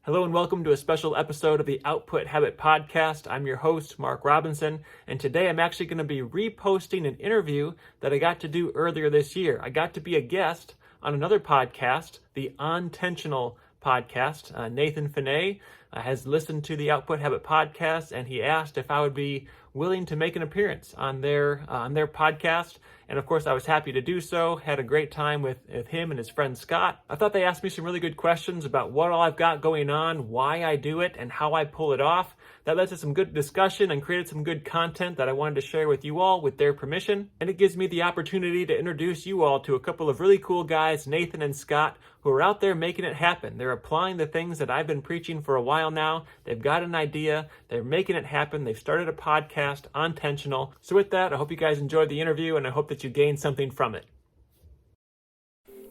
Hello and welcome to a special episode of the Output Habit Podcast. I'm your host, Mark Robinson, and today I'm actually going to be reposting an interview that I got to do earlier this year. I got to be a guest on another podcast, the Ontentional Podcast. Nathan Finet has listened to the Output Habit Podcast, and he asked if I would be willing to make an appearance on their podcast. And of course, I was happy to do so. Had a great time with him and his friend Scott. I thought they asked me some really good questions about what all I've got going on, why I do it, and how I pull it off. That led to some good discussion and created some good content that I wanted to share with you all with their permission. And it gives me the opportunity to introduce you all to a couple of really cool guys, Nathan and Scott, who are out there making it happen. They're applying the things that I've been preaching for a while now. They've got an idea. They're making it happen. They've started a podcast, Ontentional. So with that, I hope you guys enjoyed the interview, and I hope that you gained something from it.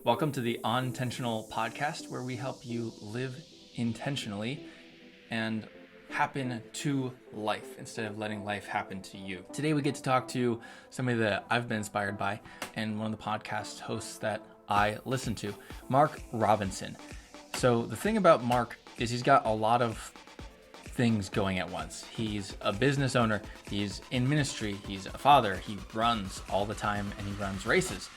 Welcome to the Ontentional Podcast, where we help you live intentionally and happen to life instead of letting life happen to you. Today we get to talk to somebody that I've been inspired by and one of the podcast hosts that I listen to, Mark Robinson. So the thing about Mark is he's got a lot of things going at once. He's a business owner, he's in ministry, he's a father, he runs all the time, and he runs races.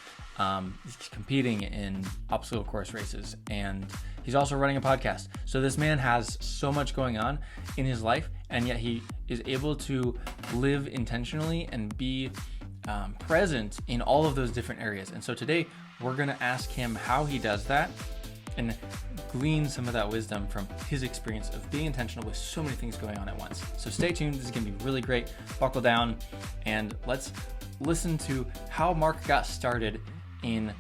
He's competing in obstacle course races, and he's also running a podcast. So this man has so much going on in his life, and yet he is able to live intentionally and be present in all of those different areas. And so today we're going to ask him how he does that and glean some of that wisdom from his experience of being intentional with so many things going on at once. So stay tuned. This is going to be really great. Buckle down and let's listen to how Mark got started in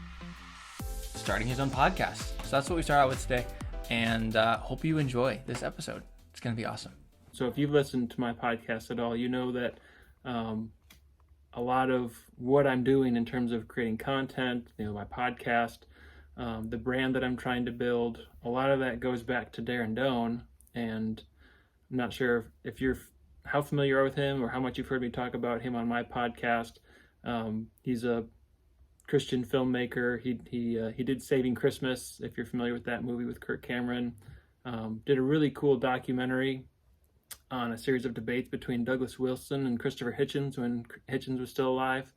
starting his own podcast. So that's what we start out with today, and hope you enjoy this episode. It's going to be awesome. So if you've listened to my podcast at all, you know that a lot of what I'm doing in terms of creating content, my podcast, the brand that I'm trying to build, a lot of that goes back to Darren Doan. And I'm not sure if you're how familiar you are with him or how much you've heard me talk about him on my podcast. He's a Christian filmmaker. He did Saving Christmas, if you're familiar with that movie with Kirk Cameron. Did a really cool documentary on a series of debates between Douglas Wilson and Christopher Hitchens when Hitchens was still alive,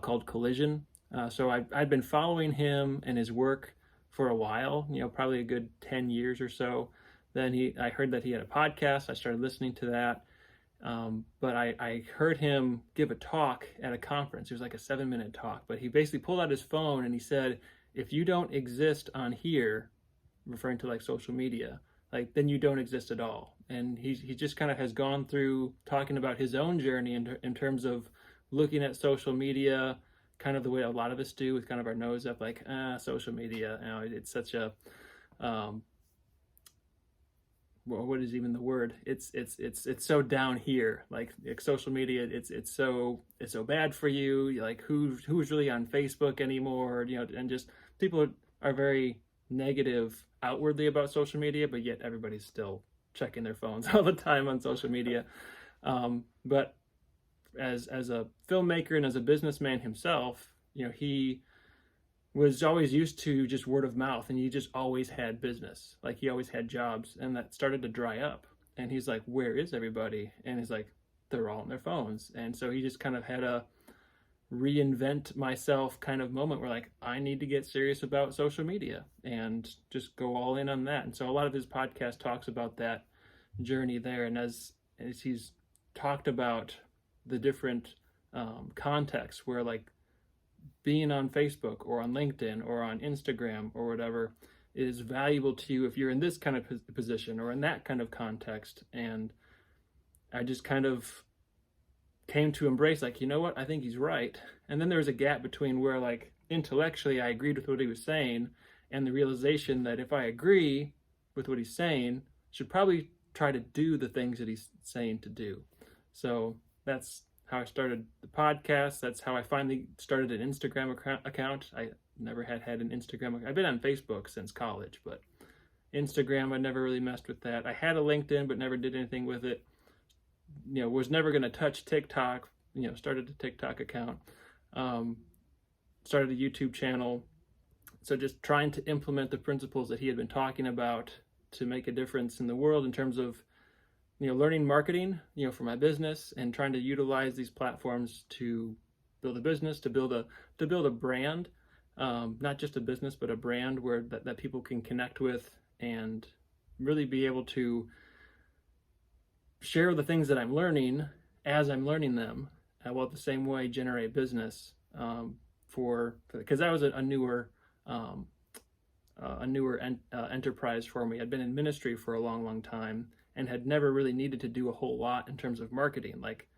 called Collision. So I'd been following him and his work for a while, probably a good 10 years or so. Then I heard that he had a podcast. I started listening to that. But I heard him give a talk at a conference. It was like a 7-minute talk, but he basically pulled out his phone and he said, if you don't exist on here, referring to like social media, then you don't exist at all. And he just kind of has gone through talking about his own journey in terms of looking at social media, kind of the way a lot of us do, with kind of our nose up, social media, it's such a, well, what is even the word? It's so down here. Like social media, it's so bad for you. Like who's really on Facebook anymore? And just people are very negative outwardly about social media, but yet everybody's still checking their phones all the time on social media. But as a filmmaker and as a businessman himself, he was always used to just word of mouth, and he just always had business. Like he always had jobs, and that started to dry up. And he's like, where is everybody? And he's like, they're all on their phones. And so he just kind of had a reinvent myself kind of moment where I need to get serious about social media and just go all in on that. And so a lot of his podcast talks about that journey there. And as he's talked about the different contexts where being on Facebook or on LinkedIn or on Instagram or whatever is valuable to you if you're in this kind of position or in that kind of context. And I just kind of came to embrace you know what, I think he's right. And then there was a gap between where intellectually I agreed with what he was saying and the realization that if I agree with what he's saying, I should probably try to do the things that he's saying to do. So that's how I started the podcast. That's how I finally started an Instagram account. I never had an Instagram. I've been on Facebook since college, but Instagram, I never really messed with that. I had a LinkedIn, but never did anything with it. Was never going to touch TikTok. Started a TikTok account. Started a YouTube channel. So just trying to implement the principles that he had been talking about to make a difference in the world in terms of, learning marketing, for my business, and trying to utilize these platforms to build a business, to build a brand, not just a business, but a brand where that people can connect with and really be able to share the things that I'm learning as I'm learning them, while at the same way generate business, because that was a newer enterprise for me. I'd been in ministry for a long time and had never really needed to do a whole lot in terms of marketing. Like,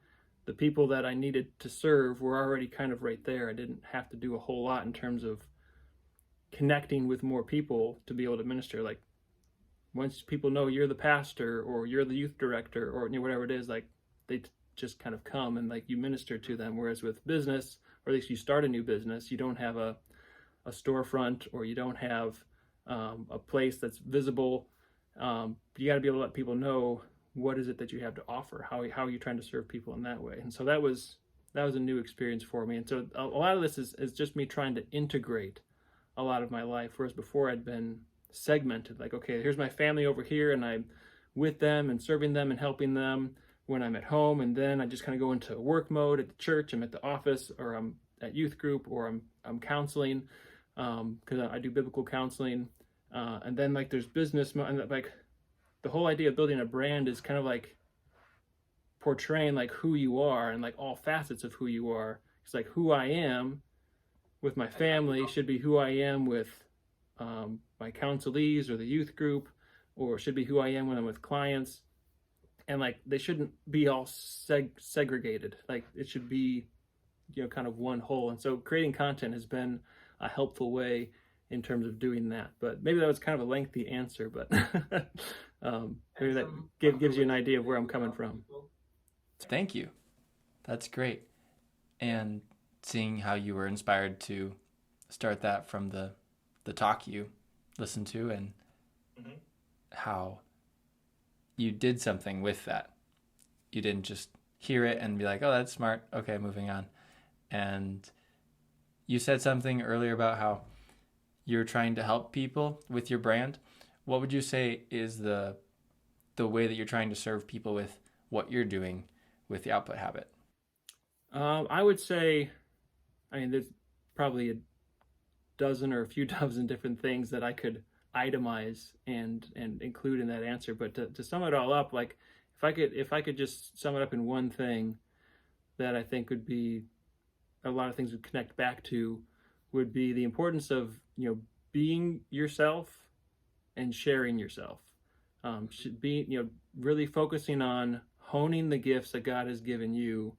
the people that I needed to serve were already kind of right there. I didn't have to do a whole lot in terms of connecting with more people to be able to minister. Like, once people know you're the pastor or you're the youth director or whatever it is, like, they just kind of come and like you minister to them. Whereas with business, or at least you start a new business, you don't have a storefront, or you don't have a place that's visible. You got to be able to let people know what is it that you have to offer. How are you trying to serve people in that way? And so that was a new experience for me. And so a lot of this is just me trying to integrate a lot of my life, whereas before I'd been segmented. Like, okay, here's my family over here, and I'm with them and serving them and helping them when I'm at home, and then I just kind of go into work mode at the church. I'm at the office, or I'm at youth group, or I'm counseling, because I do biblical counseling, and then like there's business, and like the whole idea of building a brand is kind of like portraying like who you are and like all facets of who you are. It's like who I am with my family should be who I am with my counselees or the youth group, or should be who I am when I'm with clients. And like they shouldn't be all segregated. Like it should be, kind of one whole. And so creating content has been a helpful way in terms of doing that. But maybe that was kind of a lengthy answer, but maybe that gives you an idea of where I'm coming from. Thank you. That's great. And seeing how you were inspired to start that from the talk you listened to, and how you did something with that. You didn't just hear it and be like, oh, that's smart. Okay, moving on. And you said something earlier about how you're trying to help people with your brand. What would you say is the way that you're trying to serve people with what you're doing with the Output Habit? I would say, there's probably a dozen or a few dozen different things that I could itemize and include in that answer. But to sum it all up, like if I could just sum it up in one thing that I think would be a lot of things would connect back to, would be the importance of being yourself and sharing yourself. Should be really focusing on honing the gifts that God has given you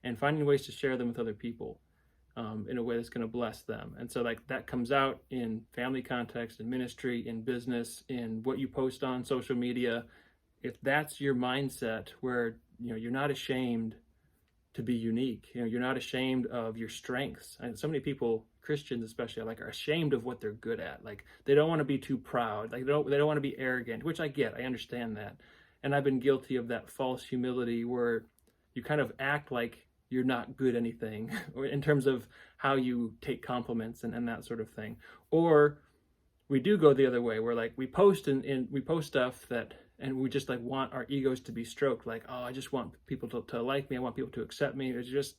and finding ways to share them with other people in a way that's going to bless them. And so like that comes out in family context, in ministry, in business, in what you post on social media. If that's your mindset, where you're not ashamed to be unique, you're not ashamed of your strengths. And so many people, Christians especially, are ashamed of what they're good at. Like they don't want to be too proud. Like they don't want to be arrogant, which I get. I understand that. And I've been guilty of that false humility where you kind of act like you're not good at anything, or in terms of how you take compliments and that sort of thing. Or we do go the other way, where like we post and we post stuff and we just like want our egos to be stroked. Like, oh, I just want people to like me. I want people to accept me. It's just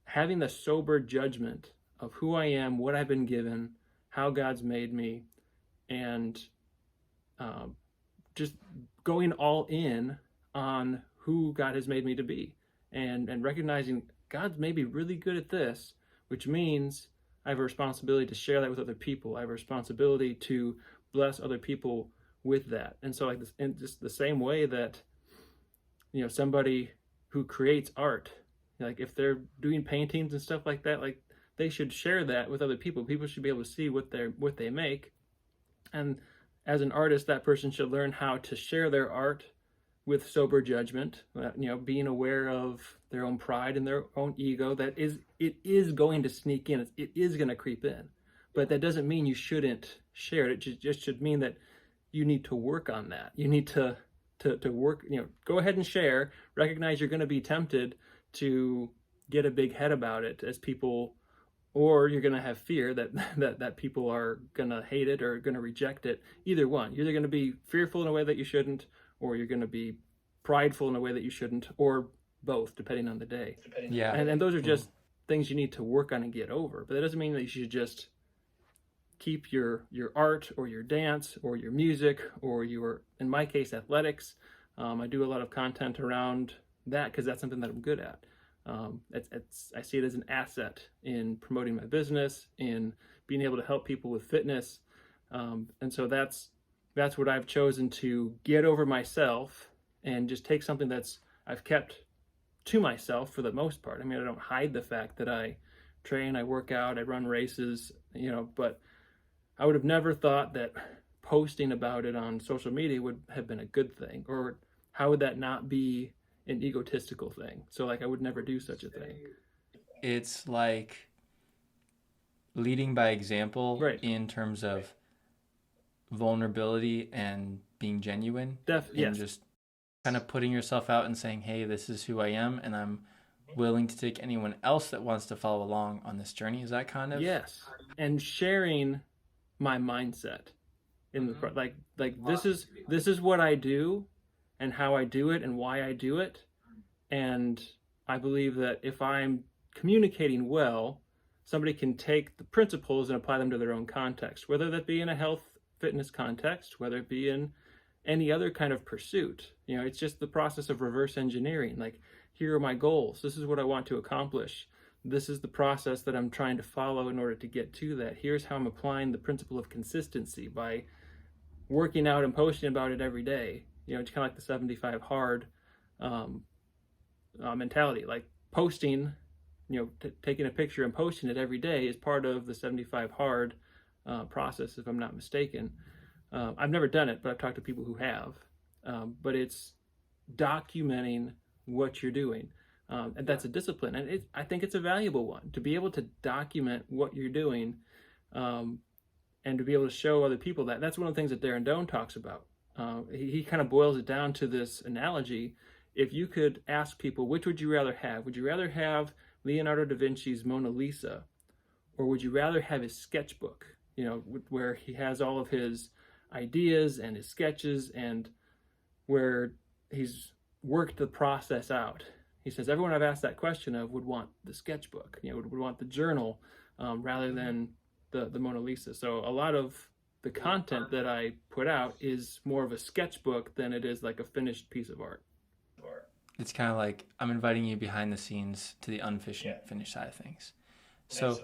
having the sober judgment of who I am, what I've been given, how God's made me, and just going all in on who God has made me to be. And recognizing God's maybe really good at this, which means I have a responsibility to share that with other people. I have a responsibility to bless other people with that. And so like this, in just the same way that, somebody who creates art, like if they're doing paintings and stuff like that, like they should share that with other people. People should be able to see what they make. And as an artist, that person should learn how to share their art with sober judgment, being aware of their own pride and their own ego. It is going to sneak in. It is going to creep in, but that doesn't mean you shouldn't share it. It just should mean that you need to work on that. You need to work, go ahead and share, recognize you're going to be tempted to get a big head about it as people or you're going to have fear that people are going to hate it or going to reject it. Either one. You're either going to be fearful in a way that you shouldn't, or you're going to be prideful in a way that you shouldn't, or both, depending on the day. Yeah. And those are just things you need to work on and get over. But that doesn't mean that you should just keep your art or your dance or your music or your, in my case, athletics. I do a lot of content around that because that's something that I'm good at. I see it as an asset in promoting my business, in being able to help people with fitness. And so that's what I've chosen to get over myself and just take something that's I've kept to myself for the most part. I mean, I don't hide the fact that I train, I work out, I run races, but I would have never thought that posting about it on social media would have been a good thing, or how would that not be an egotistical thing? So like I would never do such a thing. It's like leading by example, right, in terms of vulnerability and being genuine. Yes. Just kind of putting yourself out and saying, hey, this is who I am, and I'm willing to take anyone else that wants to follow along on this journey. Is that kind of? Yes. And sharing my mindset in the like this is what I do and how I do it and why I do it. And I believe that if I'm communicating well, somebody can take the principles and apply them to their own context, whether that be in a health fitness context, whether it be in any other kind of pursuit. It's just the process of reverse engineering. Like, here are my goals. This is what I want to accomplish. This is the process that I'm trying to follow in order to get to that. Here's how I'm applying the principle of consistency by working out and posting about it every day. It's kind of like the 75 hard mentality. Like posting, taking a picture and posting it every day is part of the 75 hard process, if I'm not mistaken. I've never done it, but I've talked to people who have. But it's documenting what you're doing. And that's a discipline. And I think it's a valuable one, to be able to document what you're doing and to be able to show other people that. That's one of the things that Darren Doan talks about. He kind of boils it down to this analogy. If you could ask people, which would you rather have? Would you rather have Leonardo da Vinci's Mona Lisa, or would you rather have his sketchbook, where he has all of his ideas and his sketches and where he's worked the process out? He says everyone I've asked that question of would want the sketchbook, would want the journal rather than the Mona Lisa. So a lot of the content that I put out is more of a sketchbook than it is like a finished piece of art. It's kind of like I'm inviting you behind the scenes to the unfinished finished side of things. So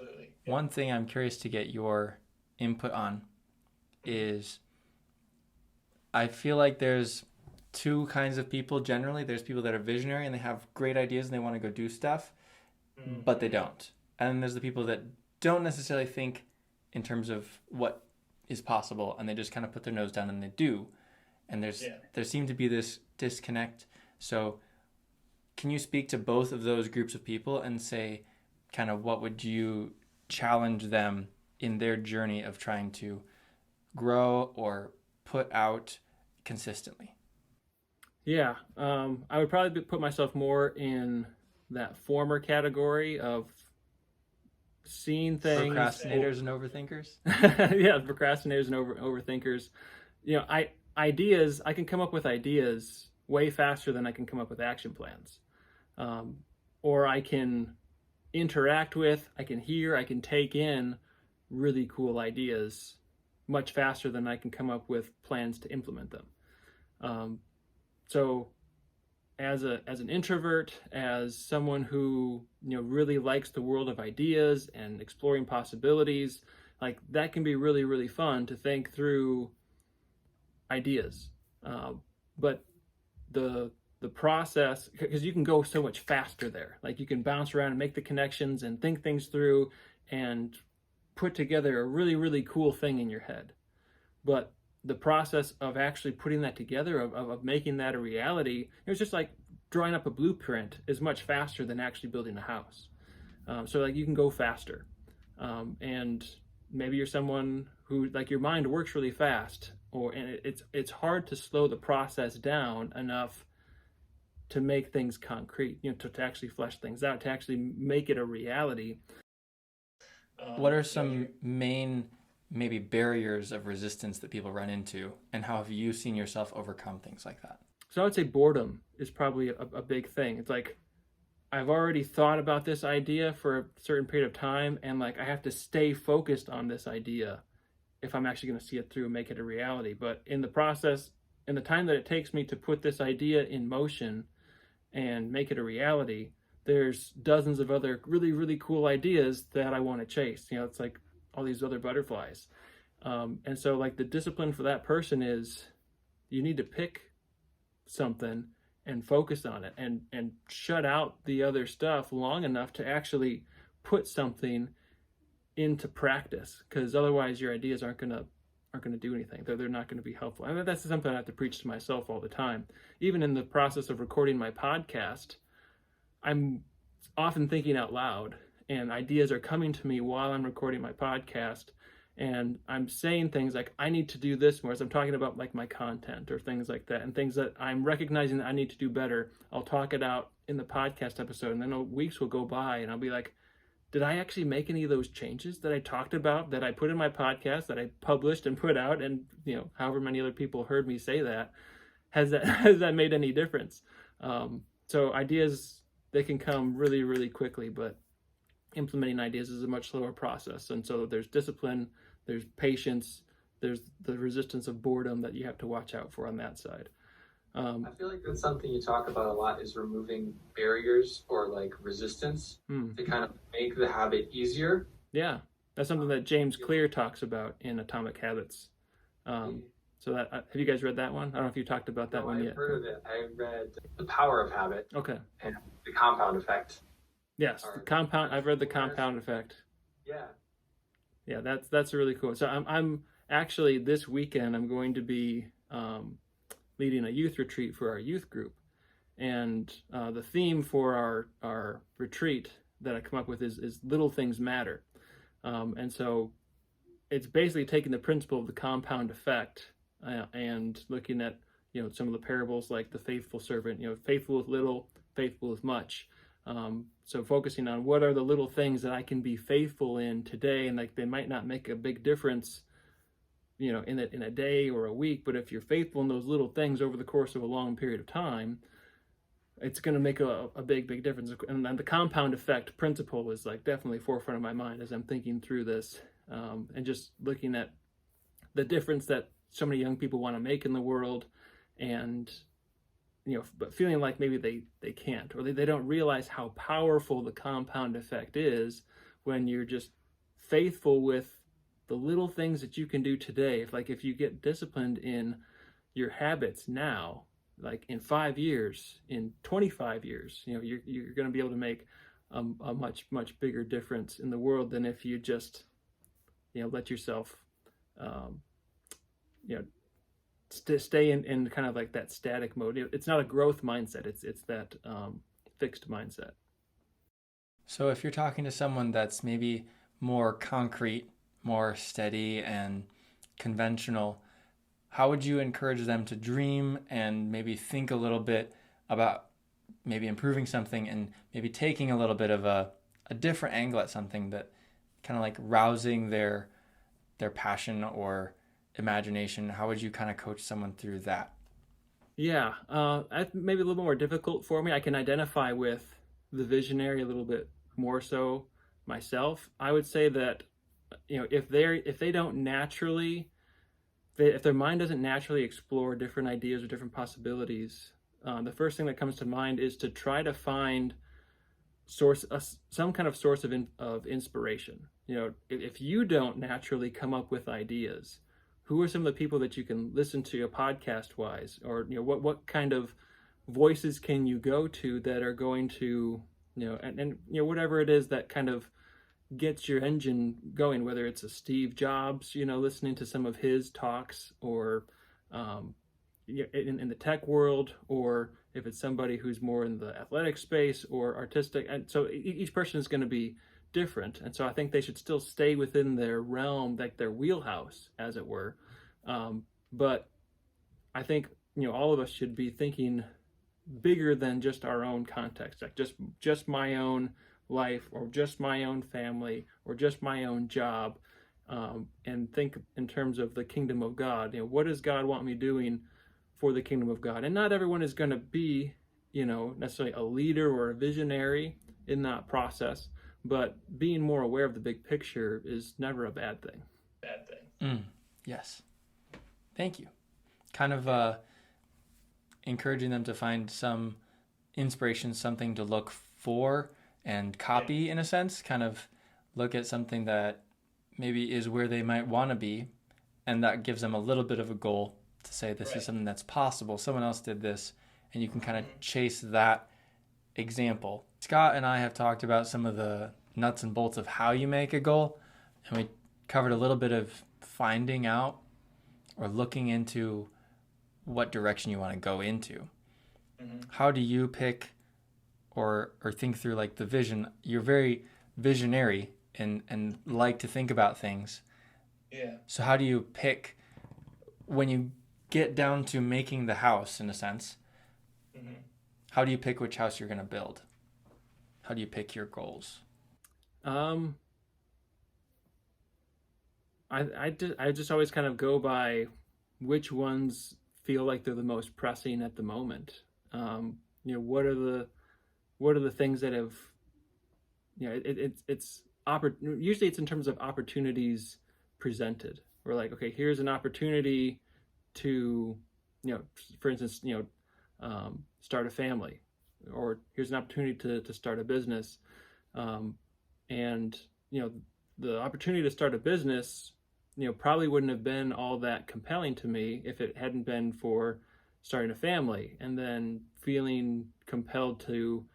one thing I'm curious to get your input on is, I feel like there's two kinds of people generally. There's people that are visionary and they have great ideas and they want to go do stuff, but they don't. And then there's the people that don't necessarily think in terms of what is possible, and they just kind of put their nose down and they do. And there seemed to be this disconnect. So can you speak to both of those groups of people and say kind of what would you challenge them in their journey of trying to grow or put out consistently? Yeah, I would probably put myself more in that former category of seeing things. Procrastinators and overthinkers? Yeah, procrastinators and overthinkers. I can come up with ideas way faster than I can come up with action plans. Or I can interact with, I can hear, I can take in really cool ideas much faster than I can come up with plans to implement them. So as an introvert, as someone who really likes the world of ideas and exploring possibilities, like that can be really, really fun to think through ideas. But the process, because you can go so much faster there. Like you can bounce around and make the connections and think things through and put together a really, really cool thing in your head. But the process of actually putting that together, of making that a reality, it was just like drawing up a blueprint is much faster than actually building a house. So like you can go faster. And maybe you're someone who, like, your mind works really fast, and it's hard to slow the process down enough to make things concrete, to actually flesh things out, to actually make it a reality. What are some main maybe barriers of resistance that people run into, and how have you seen yourself overcome things like that? So I would say boredom is probably a big thing. It's like I've already thought about this idea for a certain period of time, and like I have to stay focused on this idea if I'm actually going to see it through and make it a reality. But in the process, in the time that it takes me to put this idea in motion and make it a reality, there's dozens of other really, really cool ideas that I want to chase. It's like all these other butterflies. And so like the discipline for that person is you need to pick something and focus on it and shut out the other stuff long enough to actually put something into practice, because otherwise your ideas aren't going to do anything. They're not going to be helpful. I mean, that's something I have to preach to myself all the time. Even in the process of recording my podcast, I'm often thinking out loud, and ideas are coming to me while I'm recording my podcast, and I'm saying things like, I need to do this more, as I'm talking about like my content or things like that, and things that I'm recognizing that I need to do better. I'll talk it out in the podcast episode, and then weeks will go by, and I'll be like, did I actually make any of those changes that I talked about, that I put in my podcast, that I published and put out, and however many other people heard me say that, has that made any difference? So ideas, they can come really, really quickly, but implementing ideas is a much slower process. And so there's discipline, there's patience, there's the resistance of boredom that you have to watch out for on that side. I feel like that's something you talk about a lot, is removing barriers or like resistance to kind of make the habit easier. Yeah, that's something that James Clear talks about in Atomic Habits. So that have you guys read that one? I don't know if you talked about that one yet. I've heard of it. I read The Power of Habit. Okay. And The Compound Effect. Yes, the compound. I've read The Compound Effect. Yeah. Yeah, that's really cool. So I'm actually this weekend I'm going to be leading a youth retreat for our youth group, and the theme for our retreat that I come up with is little things matter, and so it's basically taking the principle of the compound effect and looking at some of the parables like the faithful servant, faithful with little, faithful with much. So focusing on what are the little things that I can be faithful in today, and like they might not make a big difference in a day or a week, but if you're faithful in those little things over the course of a long period of time, it's going to make a big difference. And then the compound effect principle is like definitely forefront of my mind as I'm thinking through this, and just looking at the difference that so many young people want to make in the world, and but feeling like maybe they can't, or they don't realize how powerful the compound effect is when you're just faithful with the little things that you can do today. If you get disciplined in your habits now, like in 5 years, in 25 years, you're going to be able to make a much bigger difference in the world than if you just let yourself stay in kind of like that static mode. It's not a growth mindset. It's that fixed mindset. So if you're talking to someone that's maybe more concrete, more steady and conventional, how would you encourage them to dream and maybe think a little bit about maybe improving something and maybe taking a little bit of a different angle at something, that kind of like rousing their passion or imagination? How would you kind of coach someone through that? Yeah, that's maybe a little more difficult for me. I can identify with the visionary a little bit more so myself. I would say that if their mind doesn't naturally explore different ideas or different possibilities, the first thing that comes to mind is to try to find some kind of source of inspiration. If you don't naturally come up with ideas, who are some of the people that you can listen to podcast wise, or what kind of voices can you go to that are going to and whatever it is that kind of gets your engine going, whether it's a Steve Jobs, listening to some of his talks, or in the tech world, or if it's somebody who's more in the athletic space or artistic. And so each person is going to be different. And so I think they should still stay within their realm, like their wheelhouse, as it were. But I think, all of us should be thinking bigger than just our own context, like just my own life or just my own family or just my own job, and think in terms of the kingdom of God. What does God want me doing for the kingdom of God? And not everyone is going to be, necessarily a leader or a visionary in that process, but being more aware of the big picture is never a bad thing. Yes. Thank you. Kind of encouraging them to find some inspiration, something to look for and copy in a sense, kind of look at something that maybe is where they might want to be, and that gives them a little bit of a goal to say this is something that's possible. Someone else did this, and you can kind of chase that example. Scott and I have talked about some of the nuts and bolts of how you make a goal, and we covered a little bit of finding out or looking into what direction you want to go into. How do you pick or think through like the vision? You're very visionary and like to think about things. Yeah. So how do you pick when you get down to making the house, in a sense? How do you pick which house you're going to build? How do you pick your goals? I just always kind of go by which ones feel like they're the most pressing at the moment. What are the things that have, usually it's in terms of opportunities presented. We're like, okay, here's an opportunity to, for instance, start a family, or here's an opportunity to start a business. And the opportunity to start a business, probably wouldn't have been all that compelling to me if it hadn't been for starting a family, and then feeling compelled to,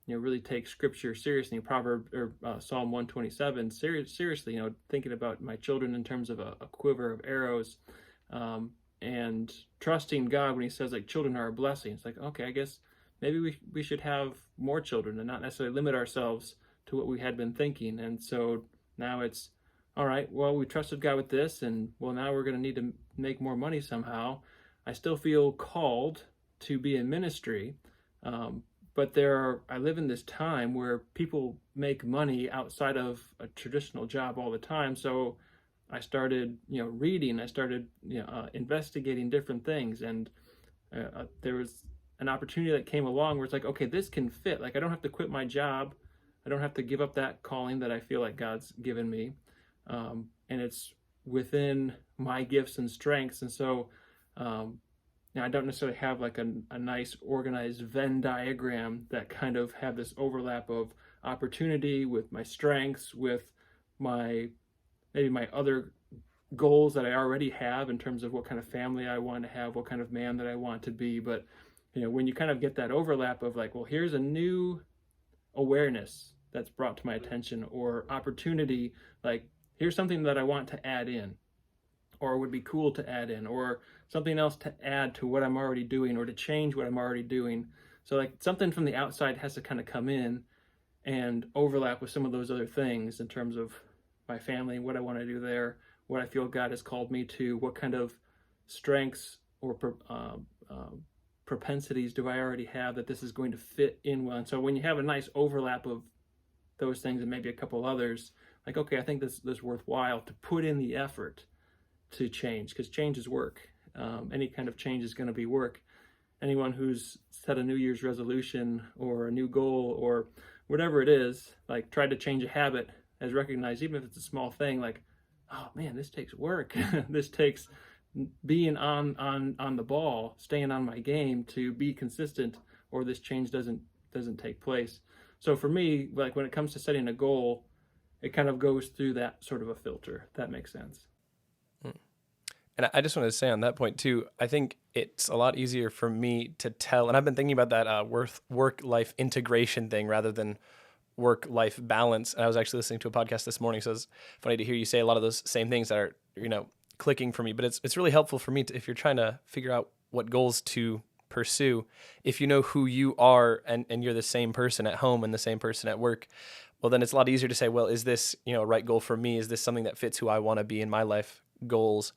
really take Scripture seriously. Psalm 127 seriously. Thinking about my children in terms of a quiver of arrows, and trusting God when He says like children are a blessing. It's like, okay, I guess maybe we should have more children and not necessarily limit ourselves to what we had been thinking. And so now it's, all right, well, we trusted God with this, and well, now we're going to need to make more money somehow. I still feel called to be in ministry, but I live in this time where people make money outside of a traditional job all the time. So I started, reading. I started, investigating different things, and there was an opportunity that came along where it's like, okay, this can fit. Like, I don't have to quit my job. I don't have to give up that calling that I feel like God's given me. And it's within my gifts and strengths. And so, I don't necessarily have like a nice organized Venn diagram that kind of have this overlap of opportunity with my strengths, with maybe my other goals that I already have in terms of what kind of family I want to have, what kind of man that I want to be. But, when you kind of get that overlap of like, well, here's a new awareness that's brought to my attention, or opportunity, like here's something that I want to add in, or would be cool to add in, or something else to add to what I'm already doing, or to change what I'm already doing. So like something from the outside has to kind of come in and overlap with some of those other things in terms of my family, what I want to do there, what I feel God has called me to, what kind of strengths or propensities do I already have that this is going to fit in well. And so when you have a nice overlap of those things and maybe a couple others, like, okay, I think this is worthwhile to put in the effort to change, because change is work. Any kind of change is going to be work. Anyone who's set a New Year's resolution or a new goal or whatever it is, like tried to change a habit, has recognized, even if it's a small thing, like, oh man, this takes work. This takes being on the ball, staying on my game to be consistent, or this change doesn't take place. So for me, like when it comes to setting a goal, it kind of goes through that sort of a filter, if that makes sense. And I just wanted to say on that point too, I think it's a lot easier for me to tell, and I've been thinking about that work-life integration thing rather than work-life balance. And I was actually listening to a podcast this morning, so it's funny to hear you say a lot of those same things that are, clicking for me. But it's really helpful for me if you're trying to figure out what goals to pursue, if you know who you are and you're the same person at home and the same person at work, well, then it's a lot easier to say, well, is this, a right goal for me? Is this something that fits who I want to be in my life goals?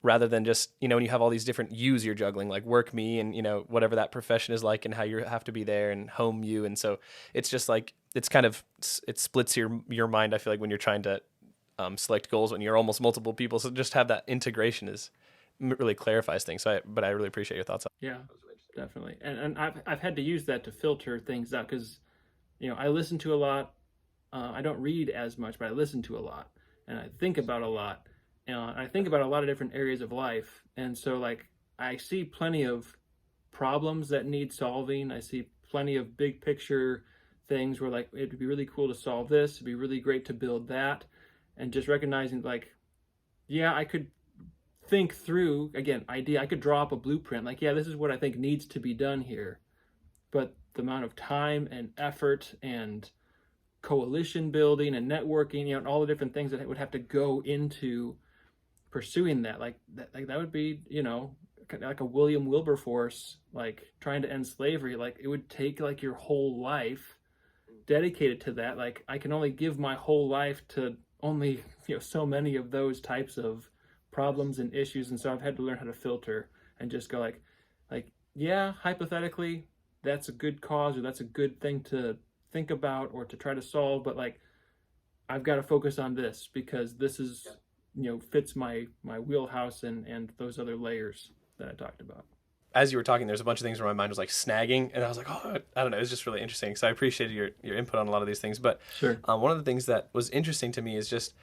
rather than just, when you have all these different yous you're juggling, like work me and, whatever that profession is like and how you have to be there and home you. And so it's just like, it splits your mind. I feel like when you're trying to select goals when you're almost multiple people. So just have that integration really clarifies things. But I really appreciate your thoughts on it. Yeah, definitely. And I've had to use that to filter things out because, I listen to a lot. I don't read as much, but I listen to a lot and I think about a lot. I think about a lot of different areas of life. And so like, I see plenty of problems that need solving. I see plenty of big picture things where like, it'd be really cool to solve this. It'd be really great to build that. And just recognizing like, yeah, I could think through, again, idea, I could draw up a blueprint. Like, yeah, this is what I think needs to be done here. But the amount of time and effort and coalition building and networking, and all the different things that would have to go into pursuing that, like that would be, like a William Wilberforce, like trying to end slavery. Like it would take like your whole life dedicated to that. Like I can only give my whole life to only, so many of those types of problems and issues. And so I've had to learn how to filter and just go like, yeah, hypothetically, that's a good cause or that's a good thing to think about or to try to solve. But like, I've got to focus on this because this is, fits my wheelhouse and those other layers that I talked about. As you were talking, there's a bunch of things where my mind was like snagging, and I was like, oh, I don't know. It's just really interesting because I appreciated your input on a lot of these things. But sure. One of the things that was interesting to me is just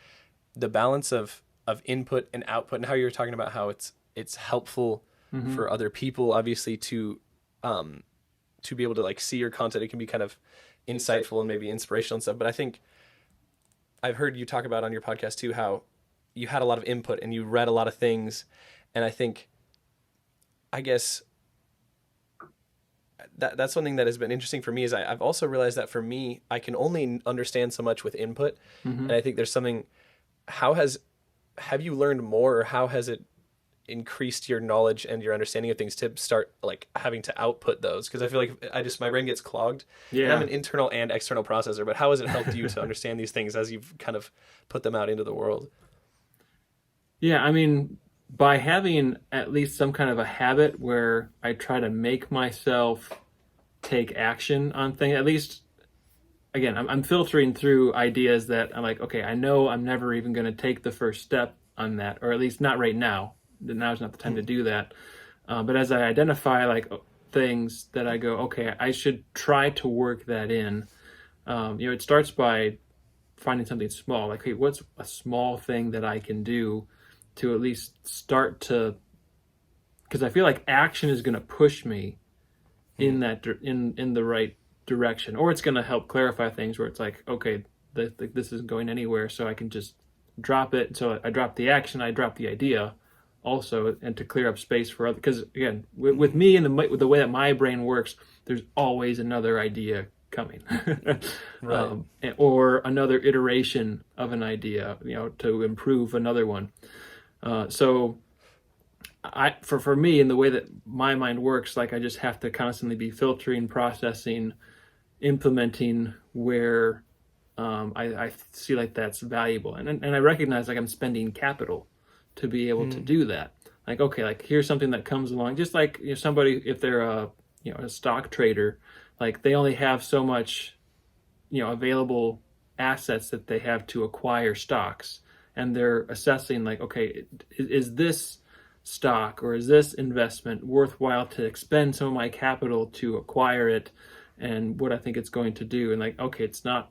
the balance of input and output, and how you were talking about how it's helpful for other people, obviously, to be able to like see your content. It can be kind of insightful and maybe inspirational and stuff. But I think I've heard you talk about on your podcast too how you had a lot of input and you read a lot of things, and I guess that's something that has been interesting for me is I've also realized that for me, I can only understand so much with input. And I think there's something, have you learned more, or how has it increased your knowledge and your understanding of things to start like having to output those? Because I feel like my brain gets clogged. Yeah. And I'm an internal and external processor, but how has it helped you to understand these things as you've kind of put them out into the world? Yeah, I mean, by having at least some kind of a habit where I try to make myself take action on things, at least, again, I'm filtering through ideas that I'm like, okay, I know I'm never even going to take the first step on that, or at least not right now. Now's not the time to do that. But as I identify like things that I go, okay, I should try to work that in. It starts by finding something small, like, hey, what's a small thing that I can do to at least start to, because I feel like action is going to push me in that in the right direction, or it's going to help clarify things where it's like, okay, this isn't going anywhere, so I can just drop it. So I drop the action, I drop the idea also, and to clear up space for other, because again, with me and with the way that my brain works, there's always another idea coming. Right. Or another iteration of an idea, to improve another one. So for me, in the way that my mind works, like I just have to constantly be filtering, processing, implementing where I see like that's valuable. And I recognize like I'm spending capital to be able to do that. Like, okay, like here's something that comes along, just like somebody, if they're a stock trader, like they only have so much, available assets that they have to acquire stocks. And they're assessing like, okay, is this stock or is this investment worthwhile to expend some of my capital to acquire it and what I think it's going to do? And like, okay, it's not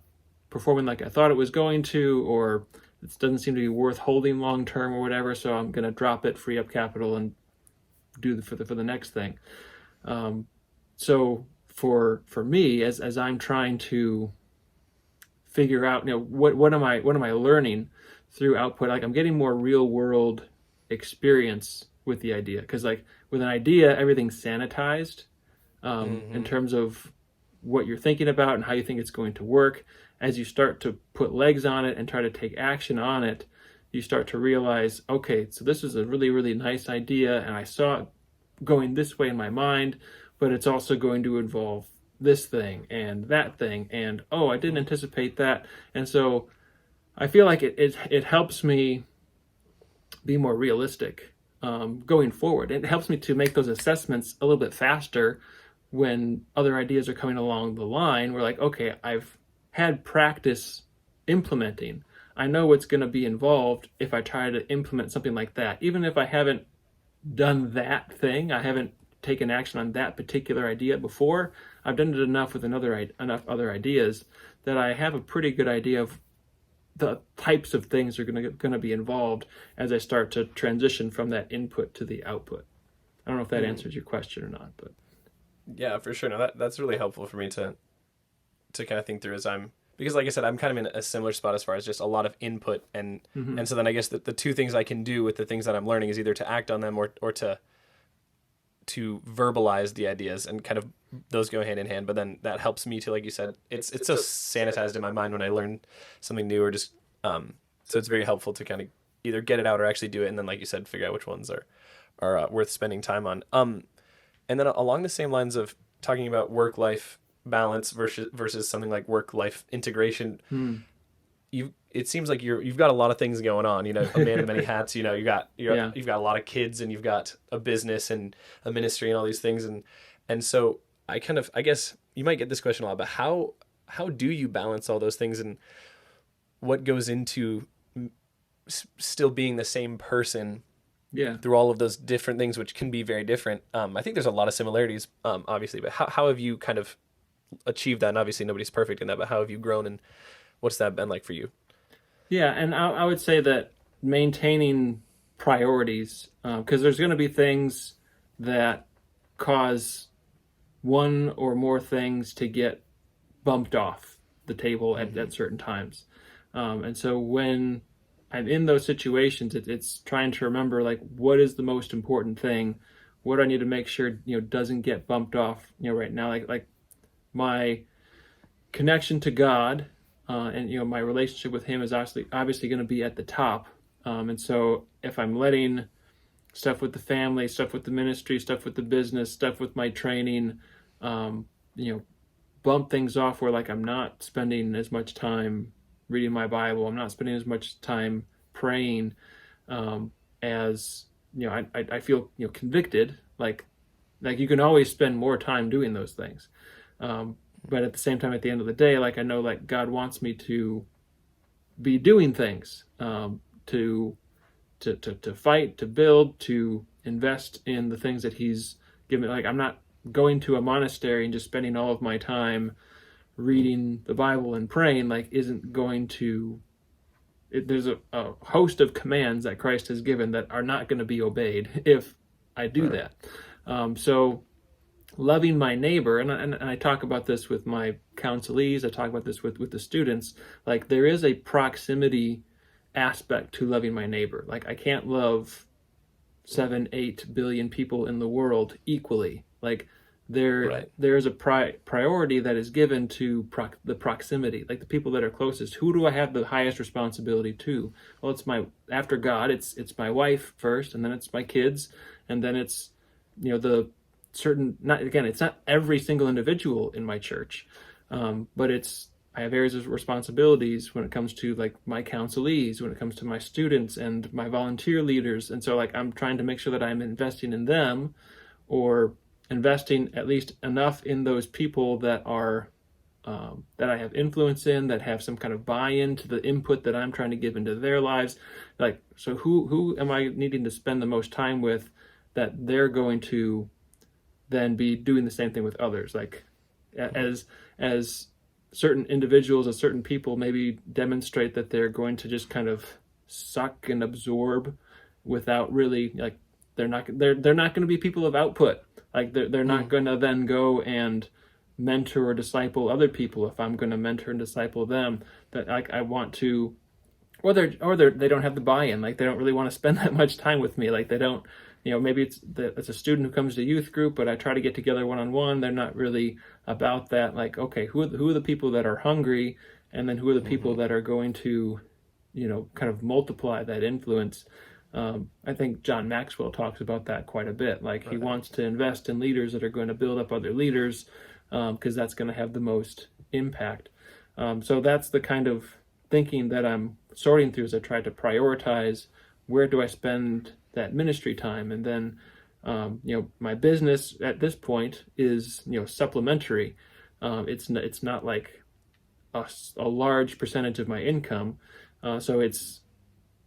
performing like I thought it was going to, or it doesn't seem to be worth holding long term or whatever, so I'm going to drop it, free up capital, and do for the next thing. So for me, as I'm trying to figure out, what am I learning through output, like I'm getting more real world experience with the idea, because like with an idea, everything's sanitized in terms of what you're thinking about and how you think it's going to work. As you start to put legs on it and try to take action on it, you start to realize, okay, so this is a really, really nice idea, and I saw it going this way in my mind, but it's also going to involve this thing and that thing, and oh, I didn't anticipate that. And so I feel like it helps me be more realistic going forward. It helps me to make those assessments a little bit faster when other ideas are coming along the line. We're like, okay, I've had practice implementing. I know what's going to be involved if I try to implement something like that. Even if I haven't done that thing, I haven't taken action on that particular idea before, I've done it enough with enough other ideas that I have a pretty good idea of the types of things are going to be involved as I start to transition from that input to the output. I don't know if that answers your question or not, but yeah, for sure. No, that's really helpful for me to kind of think through because like I said, I'm kind of in a similar spot as far as just a lot of input and so then I guess the two things I can do with the things that I'm learning is either to act on them or to verbalize the ideas, and kind of those go hand in hand. But then that helps me to, like you said, it's so sanitized in my mind when I learn something new, or just so it's very helpful to kind of either get it out or actually do it, and then like you said, figure out which ones are worth spending time on. And then along the same lines of talking about work-life balance versus something like work-life integration, it seems like you've got a lot of things going on, a man of many hats, you've got a lot of kids, and you've got a business and a ministry and all these things. And so I guess you might get this question a lot, but how do you balance all those things, and what goes into still being the same person through all of those different things, which can be very different? I think there's a lot of similarities, obviously, but how have you kind of achieved that? And obviously nobody's perfect in that, but how have you grown, and what's that been like for you? Yeah, and I would say that maintaining priorities, because there's going to be things that cause one or more things to get bumped off the table at certain times. And so when I'm in those situations, it's trying to remember, like, what is the most important thing? What do I need to make sure, doesn't get bumped off, right now? Like my connection to God, and my relationship with Him is obviously going to be at the top. And so if I'm letting stuff with the family, stuff with the ministry, stuff with the business, stuff with my training, bump things off where, like, I'm not spending as much time reading my Bible, I'm not spending as much time praying, as I feel convicted. Like you can always spend more time doing those things. But at the same time, at the end of the day, like, I know, like, God wants me to be doing things, to fight, to build, to invest in the things that He's given. Like, I'm not going to a monastery and just spending all of my time reading the Bible and praying. Like, isn't going to. There's a host of commands that Christ has given that are not going to be obeyed if I do that. So loving my neighbor, and I talk about this with my counselees, I talk about this with the students, like, there is a proximity aspect to loving my neighbor. Like, I can't love 7-8 billion people in the world equally. Like, there is a priority that is given to the proximity, like the people that are closest. Who do I have the highest responsibility to? Well, after God, it's my wife first, and then it's my kids, and then it's the certain, it's not every single individual in my church, but I have areas of responsibilities when it comes to, like, my counselees, when it comes to my students and my volunteer leaders. And so, like, I'm trying to make sure that I'm investing in them, or investing at least enough in those people that are that I have influence in, that have some kind of buy-in to the input that I'm trying to give into their lives. Like, so who am I needing to spend the most time with, that they're going to then be doing the same thing with others? Like, as certain individuals, as certain people maybe demonstrate that they're going to just kind of suck and absorb without really, like, they're not going to be people of output. Like, they're not going to then go and mentor or disciple other people if I'm going to mentor and disciple them. That, like, I want to, or they don't have the buy-in. Like, they don't really want to spend that much time with me. Like, they don't, maybe it's a student who comes to youth group, but I try to get together one-on-one. They're not really about that. Like, okay, who are the people that are hungry, and then who are the people that are going to, kind of multiply that influence. I think John Maxwell talks about that quite a bit. Like, he wants to invest in leaders that are going to build up other leaders, because that's going to have the most impact. So that's the kind of thinking that I'm sorting through, as I try to prioritize, where do I spend that ministry time. And then, my business at this point is, supplementary. It's not like a large percentage of my income. So it's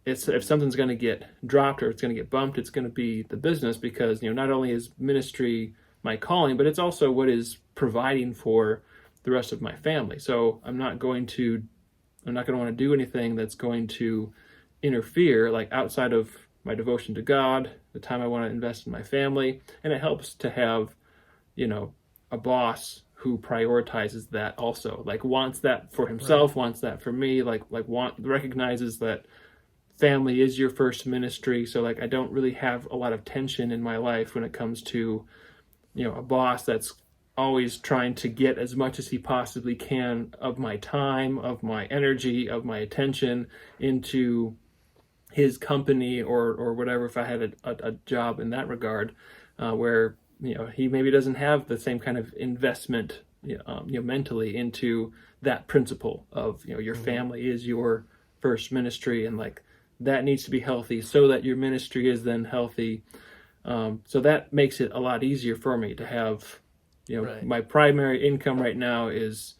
if something's going to get dropped or it's going to get bumped, it's going to be the business, because, not only is ministry my calling, but it's also what is providing for the rest of my family. So I'm not going to want to do anything that's going to interfere, like outside of my devotion to God, the time I want to invest in my family. And it helps to have, a boss who prioritizes that also, like wants that for himself, right, wants that for me, recognizes that family is your first ministry. So like I don't really have a lot of tension in my life when it comes to, a boss that's always trying to get as much as he possibly can of my time, of my energy, of my attention into his company or whatever, if I had a job in that regard, where, he maybe doesn't have the same kind of investment, mentally into that principle of, your family is your first ministry, and like that needs to be healthy so that your ministry is then healthy. So that makes it a lot easier for me to have, right, my primary income right now is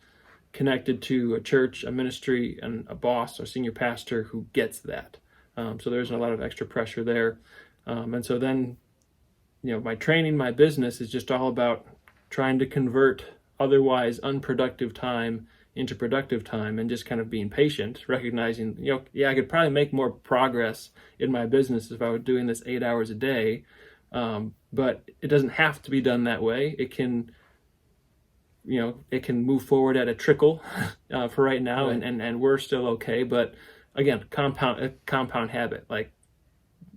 connected to a church, a ministry, and a boss or senior pastor who gets that. So there's a lot of extra pressure there. And so then, my training, my business is just all about trying to convert otherwise unproductive time into productive time, and just kind of being patient, recognizing, I could probably make more progress in my business if I were doing this 8 hours a day. But it doesn't have to be done that way. It can, it can move forward at a trickle for right now, right, and we're still okay. But again, compound habit, like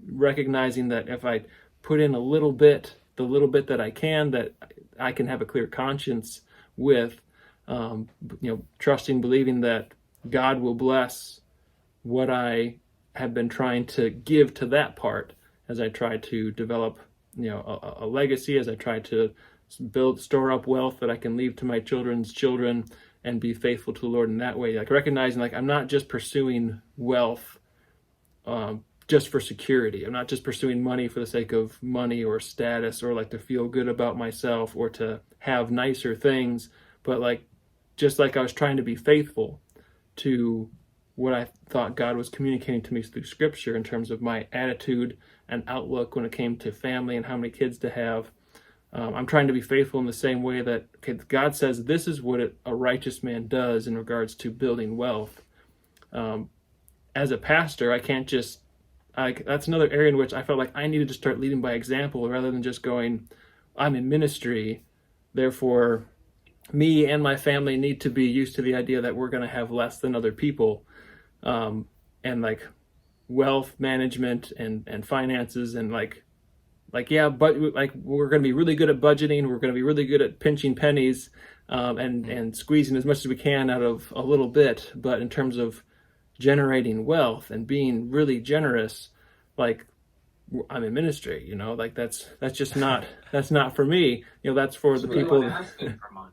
recognizing that if I put in the little bit that I can, that I can have a clear conscience with, trusting, believing that God will bless what I have been trying to give to that part as I try to develop, a legacy, as I try to store up wealth that I can leave to my children's children and be faithful to the Lord in that way. Like recognizing, like, I'm not just pursuing wealth just for security. I'm not just pursuing money for the sake of money or status, or like to feel good about myself or to have nicer things, but just like I was trying to be faithful to what I thought God was communicating to me through Scripture in terms of my attitude and outlook when it came to family and how many kids to have. I'm trying to be faithful in the same way that, God says this is what a righteous man does in regards to building wealth. As a pastor, I can't just, that's another area in which I felt like I needed to start leading by example rather than just going, I'm in ministry, therefore me and my family need to be used to the idea that we're going to have less than other people. And like wealth management and finances and but like we're going to be really good at budgeting. We're going to be really good at pinching pennies and squeezing as much as we can out of a little bit. But in terms of generating wealth and being really generous, like I'm in ministry, like that's just not, that's not for me. That's for the people asking for money,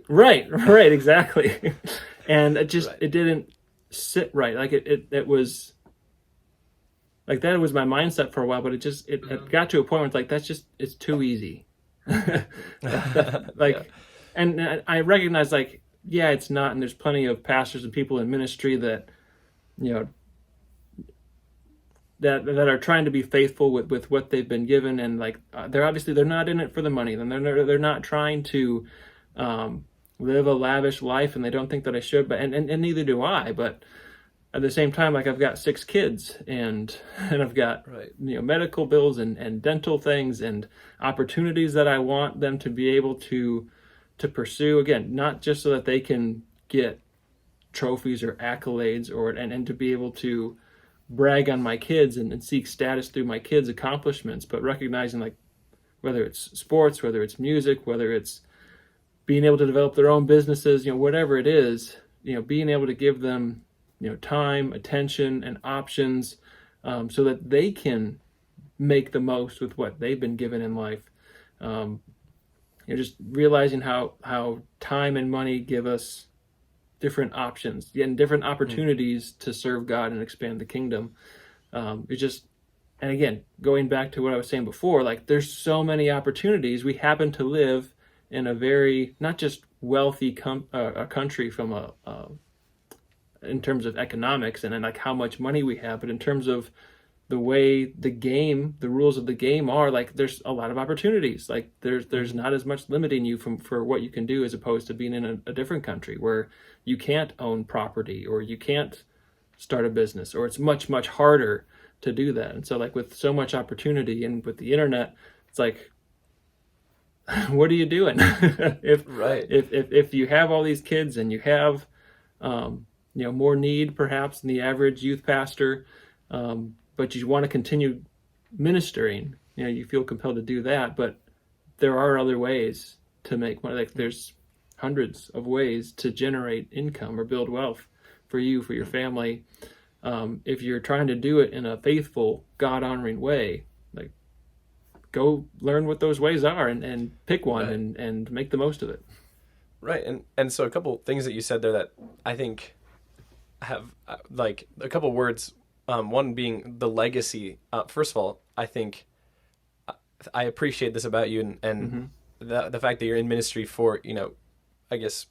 right? Right, exactly. And it just, it didn't sit right. Like it was, like that was my mindset for a while, but it got to a point where it's like, it's too easy. And I recognize it's not, and there's plenty of pastors and people in ministry that, that are trying to be faithful with what they've been given. And they're not in it for the money. Then they're not trying to live a lavish life, and they don't think that I should, but, and neither do I, but at the same time, I've got 6 kids and I've got, medical bills and dental things and opportunities that I want them to be able to pursue. Again, not just so that they can get trophies or accolades and to be able to brag on my kids and seek status through my kids' accomplishments, but recognizing whether it's sports, whether it's music, whether it's being able to develop their own businesses, whatever it is, being able to give them time, attention, and options, so that they can make the most with what they've been given in life. Just realizing how time and money give us different options and different opportunities to serve God and expand the kingdom. and again, going back to what I was saying before, like there's so many opportunities. We happen to live in a very, not just wealthy country from in terms of economics and like how much money we have, but in terms of the way the rules of the game are, like there's a lot of opportunities. Like there's not as much limiting you for what you can do, as opposed to being in a different country where you can't own property or you can't start a business, or it's much, much harder to do that. And so like with so much opportunity and with the internet, it's like, what are you doing? if you have all these kids and you have more need perhaps than the average youth pastor, but you want to continue ministering, you feel compelled to do that, but there are other ways to make money. Like there's hundreds of ways to generate income or build wealth for you, for your family. If you're trying to do it in a faithful, God-honoring way, like go learn what those ways are and pick one and make the most of it. Right. And so a couple things that you said there that I think have like a couple words, one being the legacy. First of all, I think I appreciate this about you and the fact that you're in ministry for, I guess,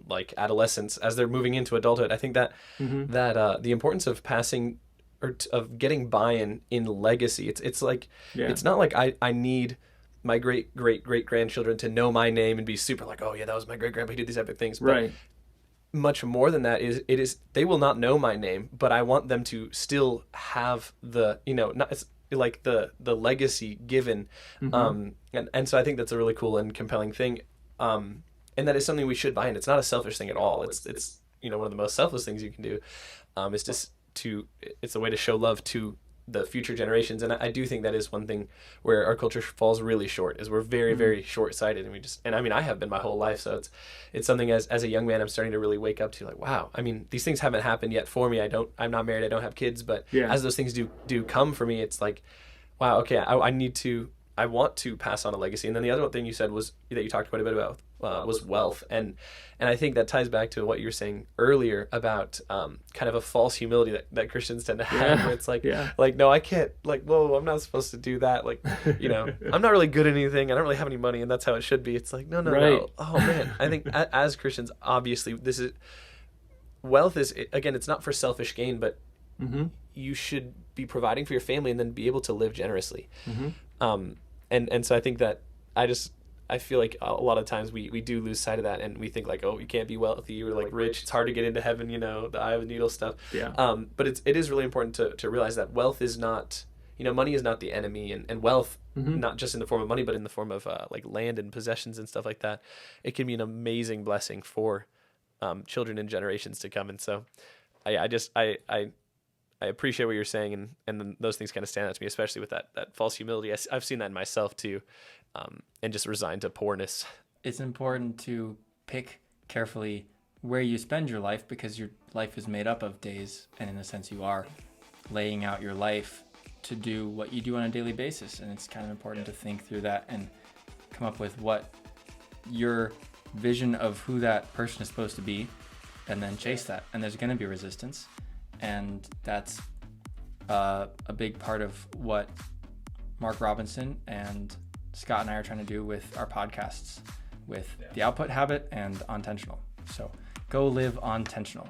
like adolescents as they're moving into adulthood. I think that the importance of passing or of getting buy-in in legacy. It's like it's not like I need my great grandchildren to know my name and be super like, oh yeah, that was my great grandpa, he did these epic things. But right. Much more than that is they will not know my name, but I want them to still have the not it's like the legacy given. And so I think that's a really cool and compelling thing. And that is something we should buy in. It's not a selfish thing at all. It's one of the most selfless things you can do. Is just it's a way to show love to the future generations. And I do think that is one thing where our culture falls really short, is we're very, very short-sighted. And I mean, I have been my whole life. So it's something as a young man, I'm starting to really wake up to, like, wow, I mean, these things haven't happened yet for me. I'm not married. I don't have kids, but as those things do come for me, it's like, wow, okay, I want to pass on a legacy. And then the other thing you said was that you talked quite a bit about was wealth. And I think that ties back to what you were saying earlier about kind of a false humility that Christians tend to have. Where it's like, no, I can't, like, whoa, I'm not supposed to do that. Like, I'm not really good at anything. I don't really have any money, and that's how it should be. It's like, no. Oh man, I think as Christians, obviously, wealth is, again, it's not for selfish gain, but you should be providing for your family and then be able to live generously. And so I think that I feel like a lot of times we do lose sight of that, and we think like, oh, you can't be wealthy or like rich. It's hard to get into heaven, the eye of the needle stuff. But it is really important to realize that wealth is not, money is not the enemy, and wealth, not just in the form of money, but in the form of like land and possessions and stuff like that. It can be an amazing blessing for children and generations to come. And so I appreciate what you're saying, and then those things kind of stand out to me, especially with that false humility. I've seen that in myself too, and just resigned to poorness. It's important to pick carefully where you spend your life, because your life is made up of days, and in a sense you are laying out your life to do what you do on a daily basis. And it's kind of important to think through that and come up with what your vision of who that person is supposed to be, and then chase that. And there's going to be resistance. And that's a big part of what Mark Robinson and Scott and I are trying to do with our podcasts, with The Output Habit and Ontentional. So go live Ontentional.